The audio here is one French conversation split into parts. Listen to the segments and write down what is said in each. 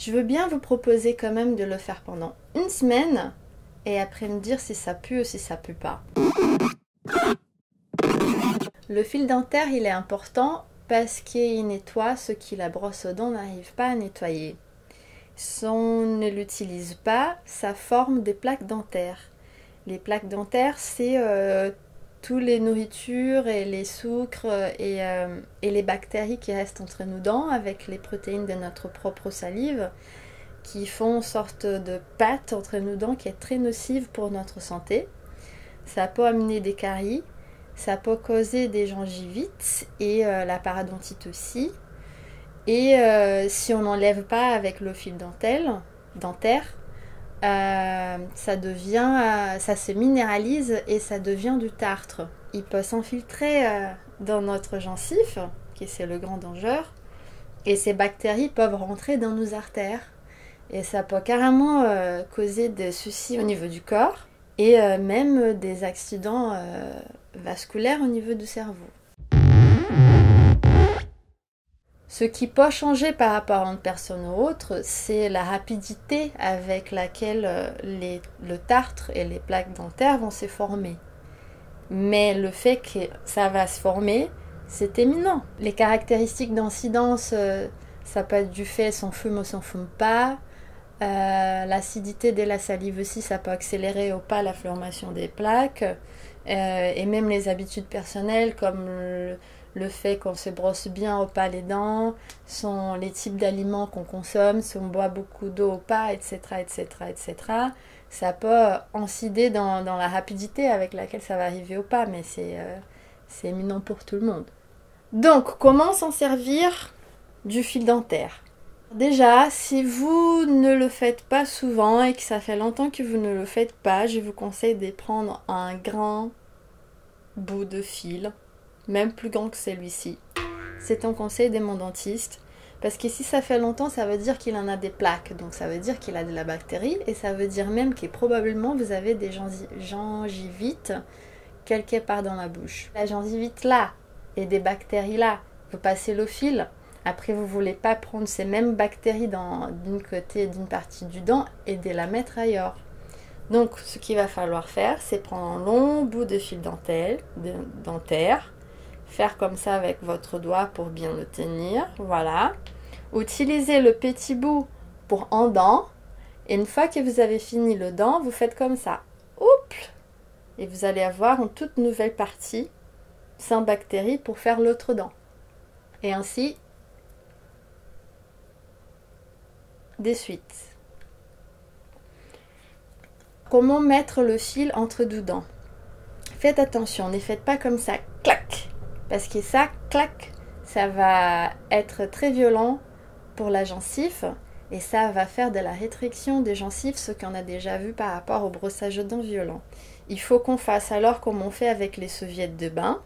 Je veux bien vous proposer quand même de le faire pendant une semaine et après me dire si ça pue ou si ça pue pas. Le fil dentaire, il est important parce qu'il nettoie ce que la brosse à dents n'arrive pas à nettoyer. Si on ne l'utilise pas, ça forme des plaques dentaires. Les plaques dentaires, c'est toutes les nourritures et les sucres et les bactéries qui restent entre nos dents avec les protéines de notre propre salive qui font une sorte de pâte entre nos dents qui est très nocive pour notre santé. Ça peut amener des caries, ça peut causer des gingivites et la parodontite aussi. Et si on n'enlève pas avec le fil dentaire, ça se minéralise et ça devient du tartre. Il peut s'infiltrer dans notre gencive, qui c'est le grand danger, et ces bactéries peuvent rentrer dans nos artères. Et ça peut carrément causer des soucis au niveau du corps et même des accidents vasculaires au niveau du cerveau. Ce qui peut changer par rapport à une personne ou autre, c'est la rapidité avec laquelle le tartre et les plaques dentaires vont se former. Mais le fait que ça va se former, c'est éminent. Les caractéristiques d'incidence, ça peut être du fait si on fume ou si on ne fume pas. L'acidité de la salive aussi, ça peut accélérer ou pas la formation des plaques. Et même les habitudes personnelles comme le fait qu'on se brosse bien ou pas les dents, sont les types d'aliments qu'on consomme, si on boit beaucoup d'eau ou pas, etc., etc., etc. Ça peut incider dans la rapidité avec laquelle ça va arriver ou pas, mais c'est éminent pour tout le monde. Donc, comment s'en servir du fil dentaire ? Déjà, si vous ne le faites pas souvent et que ça fait longtemps que vous ne le faites pas, je vous conseille de prendre un grand bout de fil, même plus grand que celui-ci. C'est un conseil de mon dentiste, parce que si ça fait longtemps, ça veut dire qu'il en a des plaques, donc ça veut dire qu'il a de la bactérie, et ça veut dire même que probablement vous avez des gingivites quelque part dans la bouche. La gingivite là, et des bactéries là, vous passez le fil. Après, vous ne voulez pas prendre ces mêmes bactéries d'une partie du dent et de la mettre ailleurs. Donc, ce qu'il va falloir faire, c'est prendre un long bout de fil dentaire, faire comme ça avec votre doigt pour bien le tenir, voilà. Utilisez le petit bout pour un dent, et une fois que vous avez fini le dent, vous faites comme ça. Oups! Et vous allez avoir une toute nouvelle partie sans bactéries pour faire l'autre dent. Et ainsi, de suite. Comment mettre le fil entre deux dents? Faites attention, ne faites pas comme ça, clac, parce que ça, clac, ça va être très violent pour la gencive et ça va faire de la rétraction des gencives, ce qu'on a déjà vu par rapport au brossage de dents violent. Il faut qu'on fasse alors comme on fait avec les serviettes de bain,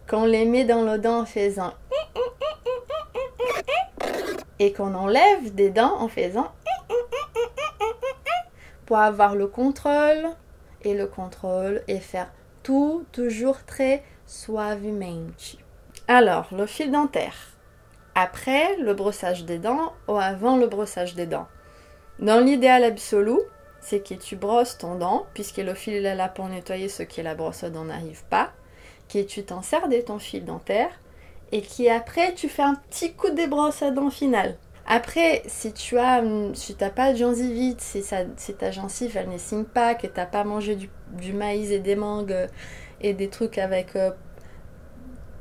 qu'on les met dans le dent en faisant et qu'on enlève des dents en faisant pour avoir le contrôle et faire tout toujours très suavement. Alors, le fil dentaire. Après le brossage des dents ou avant le brossage des dents. Dans l'idéal absolu, c'est que tu brosses ton dent, puisque le fil est là pour nettoyer ce que la brosse à dents n'arrive pas, que tu t'en sers de ton fil dentaire et qu'après tu fais un petit coup de brosse à dents final. Après, si tu n'as pas de gingivite, si ta gencive elle ne signe pas, que tu n'as pas mangé du maïs et des mangues et des trucs avec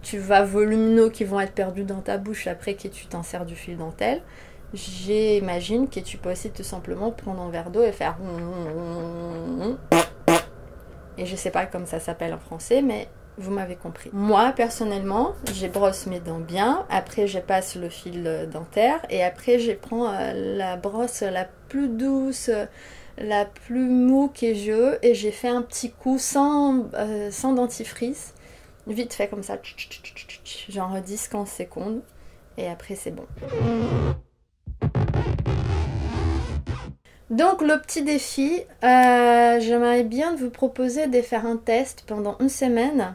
tu vas volumineux qui vont être perdus dans ta bouche après que tu t'en sers du fil dentaire, j'imagine que tu peux aussi tout simplement prendre un verre d'eau et faire et je sais pas comme ça s'appelle en français, mais vous m'avez compris. Moi, personnellement, je brosse mes dents bien. Après, je passe le fil dentaire. Et après, je prends la brosse la plus douce, la plus mou que je. Et j'ai fait un petit coup sans dentifrice. Vite fait comme ça. Genre 10-15 secondes. Et après, c'est bon. Donc le petit défi, j'aimerais bien vous proposer de faire un test pendant une semaine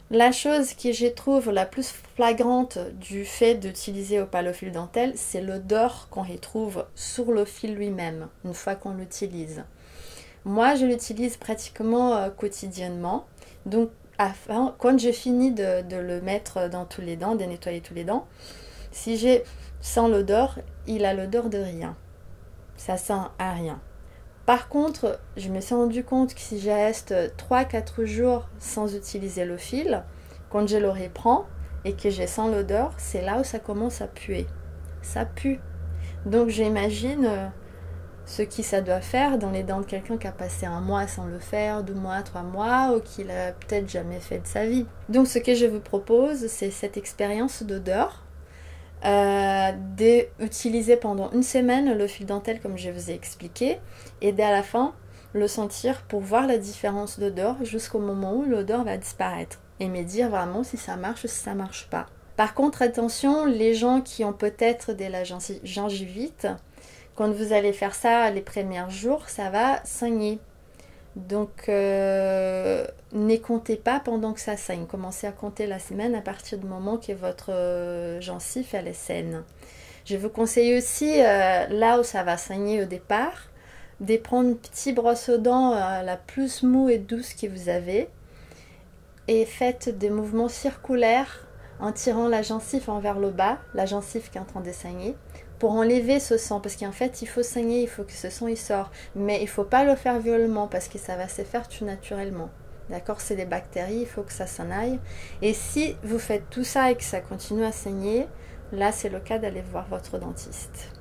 La chose que je trouve la plus flagrante du fait d'utiliser Opalofil dentelle, c'est l'odeur qu'on retrouve sur le fil lui-même, une fois qu'on l'utilise. Moi, je l'utilise pratiquement quotidiennement. Donc, quand j'ai fini de le mettre dans tous les dents, de nettoyer tous les dents, si j'ai sans l'odeur, il a l'odeur de rien. Ça sent à rien. Par contre, je me suis rendu compte que si je reste 3-4 jours sans utiliser le fil, quand je le reprends et que je sens l'odeur, c'est là où ça commence à puer. Ça pue. Donc j'imagine ce que ça doit faire dans les dents de quelqu'un qui a passé 1 mois sans le faire, 2 mois, 3 mois, ou qui l'a peut-être jamais fait de sa vie. Donc ce que je vous propose, c'est cette expérience d'odeur. D'utiliser pendant 1 semaine le fil dentelle comme je vous ai expliqué et dès à la fin le sentir pour voir la différence d'odeur jusqu'au moment où l'odeur va disparaître et me dire vraiment si ça marche ou si ça marche pas. Par contre attention, les gens qui ont peut-être de la gingivite, quand vous allez faire ça les premiers jours, ça va saigner. Donc, ne comptez pas pendant que ça saigne. Commencez à compter la semaine à partir du moment que votre gencive elle est saine. Je vous conseille aussi, là où ça va saigner au départ, de prendre une petite brosse aux dents la plus mou et douce que vous avez et faites des mouvements circulaires en tirant la gencive envers le bas, la gencive qui est en train de saigner, pour enlever ce sang, parce qu'en fait il faut saigner, il faut que ce sang il sort, mais il ne faut pas le faire violemment parce que ça va se faire tout naturellement. D'accord, c'est des bactéries, il faut que ça s'en aille. Et si vous faites tout ça et que ça continue à saigner, là c'est le cas d'aller voir votre dentiste.